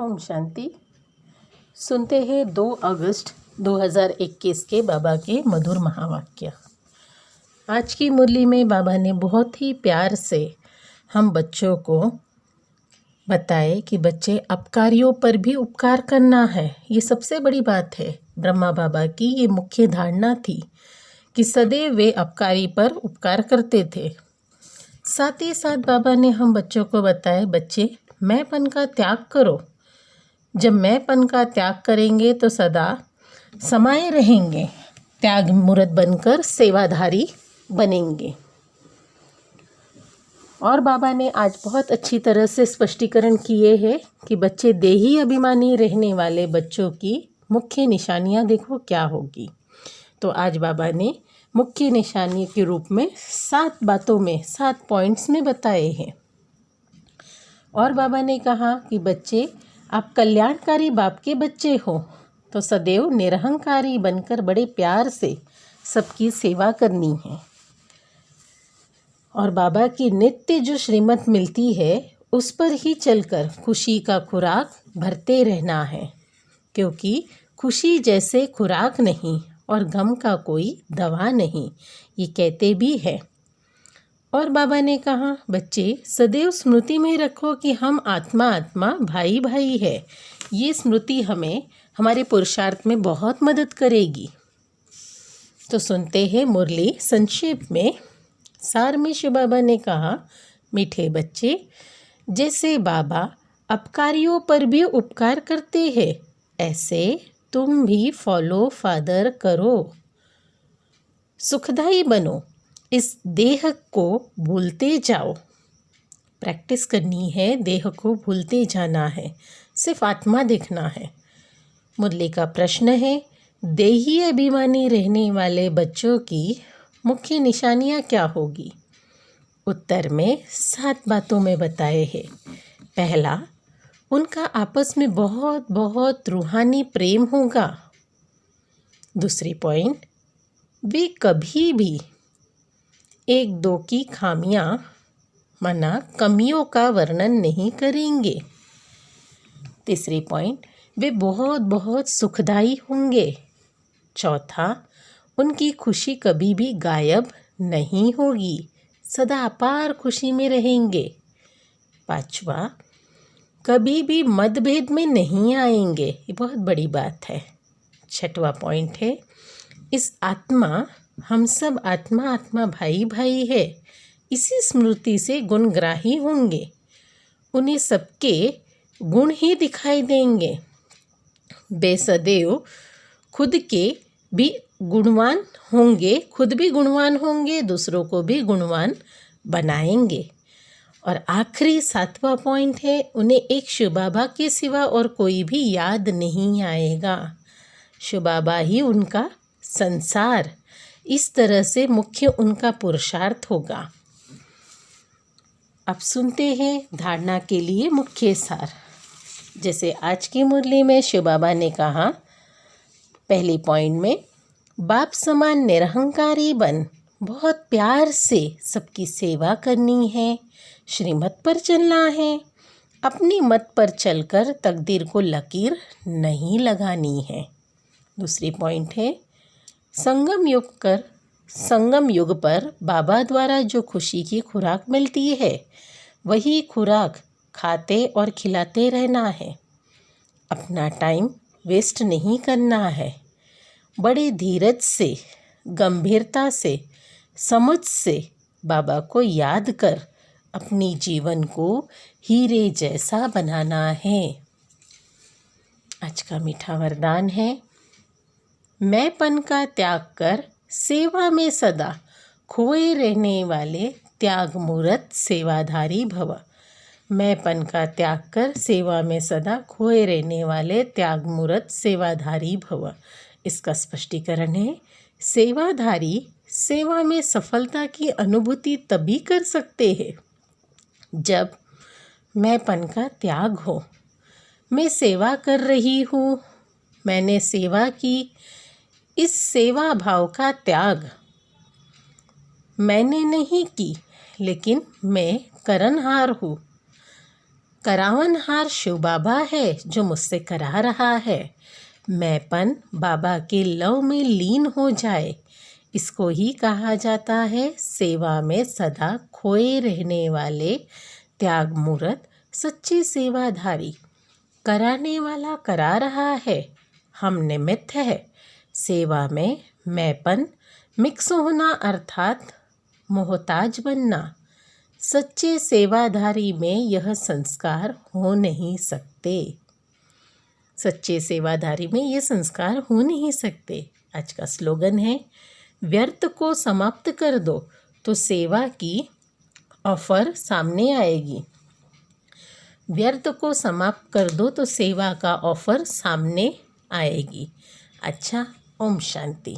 ओम शांति। सुनते हैं 2 अगस्त 2021 के बाबा के मधुर महावाक्य। आज की मुरली में बाबा ने बहुत ही प्यार से हम बच्चों को बताए कि बच्चे अपकारियों पर भी उपकार करना है। ये सबसे बड़ी बात है। ब्रह्मा बाबा की ये मुख्य धारणा थी कि सदैव वे अपकारी पर उपकार करते थे। साथ ही साथ बाबा ने हम बच्चों को बताया, बच्चे मैंपन का त्याग करो। जब मैंपन का त्याग करेंगे तो सदा समाये रहेंगे, त्याग मूर्त बनकर सेवाधारी बनेंगे। और बाबा ने आज बहुत अच्छी तरह से स्पष्टीकरण किए हैं कि बच्चे देही अभिमानी रहने वाले बच्चों की मुख्य निशानियां देखो क्या होगी। तो आज बाबा ने मुख्य निशानी के रूप में 7 बातों में 7 पॉइंट्स में बताए हैं। और बाबा ने कहा कि बच्चे आप कल्याणकारी बाप के बच्चे हो तो सदैव निरहंकारी बनकर बड़े प्यार से सबकी सेवा करनी है। और बाबा की नित्य जो श्रीमत मिलती है उस पर ही चलकर खुशी का खुराक भरते रहना है, क्योंकि खुशी जैसे खुराक नहीं और गम का कोई दवा नहीं, ये कहते भी है। और बाबा ने कहा, बच्चे सदैव स्मृति में रखो कि हम आत्मा आत्मा भाई भाई है। ये स्मृति हमें हमारे पुरुषार्थ में बहुत मदद करेगी। तो सुनते हैं मुरली संक्षेप में। सार में शिव बाबा ने कहा, मीठे बच्चे, जैसे बाबा अपकारियों पर भी उपकार करते हैं, ऐसे तुम भी फॉलो फादर करो। सुखदाई बनो, इस देह को भूलते जाओ। प्रैक्टिस करनी है, देह को भूलते जाना है, सिर्फ आत्मा देखना है। मुरली का प्रश्न है, देही अभिमानी रहने वाले बच्चों की मुख्य निशानियां क्या होगी? उत्तर में 7 बातों में बताए हैं। पहला, उनका आपस में बहुत बहुत रूहानी प्रेम होगा। दूसरी पॉइंट, वे कभी भी 1-2 की खामियां माना कमियों का वर्णन नहीं करेंगे। तीसरी पॉइंट, वे बहुत बहुत सुखदाई होंगे। चौथा, उनकी खुशी कभी भी गायब नहीं होगी, सदा अपार खुशी में रहेंगे। पांचवा, कभी भी मतभेद में नहीं आएंगे, ये बहुत बड़ी बात है। छठवां पॉइंट है, इस आत्मा हम सब आत्मा आत्मा भाई भाई है, इसी स्मृति से गुणग्राही होंगे। उन्हें सबके गुण ही दिखाई देंगे। बेसदैव खुद के भी गुणवान होंगे, खुद भी गुणवान होंगे, दूसरों को भी गुणवान बनाएंगे। और आखिरी 7वां पॉइंट है, उन्हें एक शिव बाबा के सिवा और कोई भी याद नहीं आएगा। शिव बाबा ही उनका संसार, इस तरह से मुख्य उनका पुरुषार्थ होगा। अब सुनते हैं धारणा के लिए मुख्य सार। जैसे आज की मुरली में शिव बाबा ने कहा, पहले पॉइंट में, बाप समान निरहंकारी बन, बहुत प्यार से सबकी सेवा करनी है, श्रीमत पर चलना है, अपनी मत पर चलकर तकदीर को लकीर नहीं लगानी है। दूसरी पॉइंट है, संगम युग पर बाबा द्वारा जो खुशी की खुराक मिलती है, वही खुराक खाते और खिलाते रहना है। अपना टाइम वेस्ट नहीं करना है। बड़े धीरज से, गंभीरता से, समझ से बाबा को याद कर अपनी जीवन को हीरे जैसा बनाना है। आज का मीठा वरदान है, मैंपन का त्याग कर सेवा में सदा खोए रहने वाले त्याग मूर्त सेवाधारी भव। मैंपन का त्याग कर सेवा में सदा खोए रहने वाले त्याग मूर्त सेवाधारी भव। इसका स्पष्टीकरण है, सेवाधारी सेवा में सफलता की अनुभूति तभी कर सकते हैं जब मैंपन का त्याग हो। मैं सेवा कर रही हूँ, मैंने सेवा की, इस सेवा भाव का त्याग मैंने नहीं की, लेकिन मैं करनहार हूँ। करावनहार शिव बाबा है जो मुझसे करा रहा है। मैंपन बाबा के लव में लीन हो जाए, इसको ही कहा जाता है सेवा में सदा खोए रहने वाले त्याग मूर्त सच्चे सेवाधारी। कराने वाला करा रहा है, हम निमित्त है। सेवा में मैंपन मिक्स होना अर्थात मोहताज बनना। सच्चे सेवाधारी में यह संस्कार हो नहीं सकते। सच्चे सेवाधारी में ये संस्कार हो नहीं सकते। आज का स्लोगन है, व्यर्थ को समाप्त कर दो तो सेवा की ऑफर सामने आएगी। व्यर्थ को समाप्त कर दो तो सेवा का ऑफर सामने आएगी। अच्छा, ओम शांति।